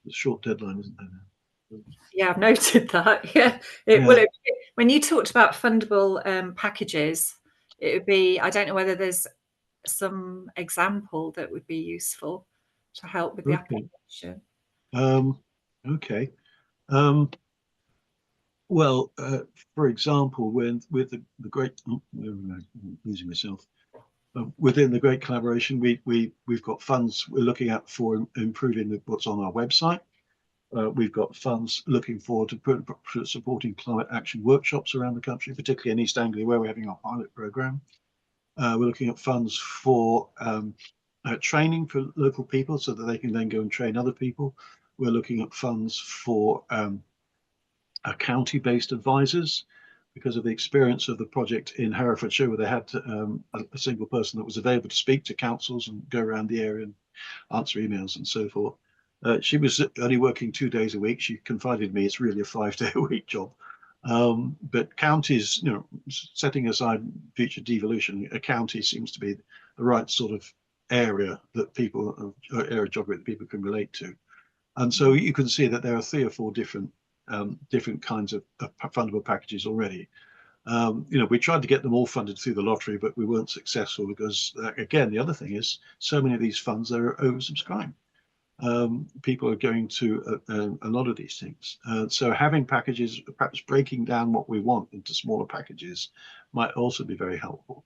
The short deadline, isn't there now? Yeah, I've noted that. Yeah, when you talked about fundable packages, it would be, I don't know whether there's some example that would be useful to help with the application. Okay. Well, for example, with the great, I'm losing myself. Within the great collaboration, we've got funds we're looking at for improving what's on our website. We've got funds looking forward to supporting climate action workshops around the country, particularly in East Anglia, where we're having our pilot program. We're looking at funds for training for local people so that they can then go and train other people. We're looking at funds for county-based advisors, because of the experience of the project in Herefordshire, where they had a single person that was available to speak to councils and go around the area and answer emails and so forth. She was only working 2 days a week. She confided me it's really a 5-day-a-week job. But counties, you know, setting aside future devolution, a county seems to be the right sort of area that people, area geography that people can relate to. And so you can see that there are 3 or 4 different kinds of fundable packages already. You know, we tried to get them all funded through the lottery, but we weren't successful because, again, the other thing is so many of these funds are oversubscribed. People are going to a lot of these things. So having packages, perhaps breaking down what we want into smaller packages, might also be very helpful.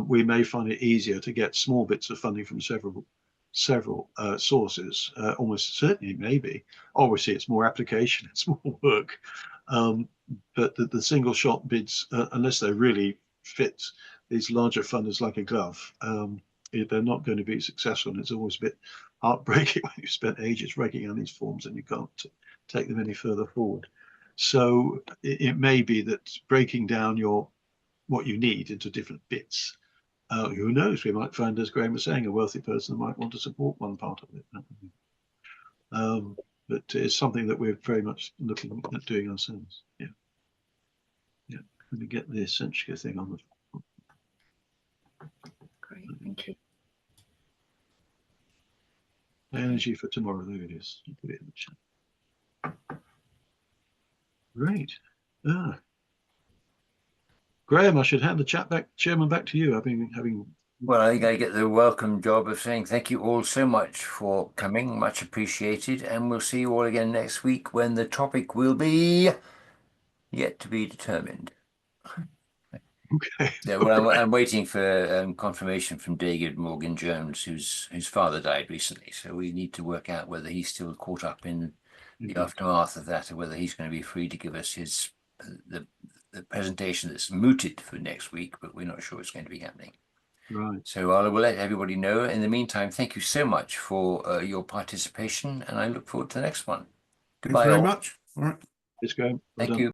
We may find it easier to get small bits of funding from several sources, almost certainly, maybe. Obviously, it's more application, it's more work. But the single shot bids, unless they really fit these larger funders like a glove, they're not going to be successful. And it's always a bit heartbreaking when you've spent ages writing on these forms and you can't take them any further forward. So it may be that breaking down what you need into different bits. Who knows? We might find, as Graham was saying, a wealthy person might want to support one part of it. But it's something that we're very much looking at doing ourselves. Yeah. Yeah. Let me get the Centrica thing on the. Great, thank you. Energy for tomorrow. There it is. I'll put it in the chat. Great. Graham, I should hand the chairman back to you. I've been having. Well, I think I get the welcome job of saying thank you all so much for coming, much appreciated, and we'll see you all again next week when the topic will be yet to be determined. Okay. Yeah, well, I'm waiting for confirmation from David Morgan Jones, whose father died recently. So we need to work out whether he's still caught up in the aftermath of that, or whether he's going to be free to give us his the presentation that's mooted for next week, but we're not sure it's going to be happening. Right. So I will let everybody know. In the meantime, thank you so much for your participation, and I look forward to the next one. Goodbye. Thanks very much. All right. It's going. Thank you.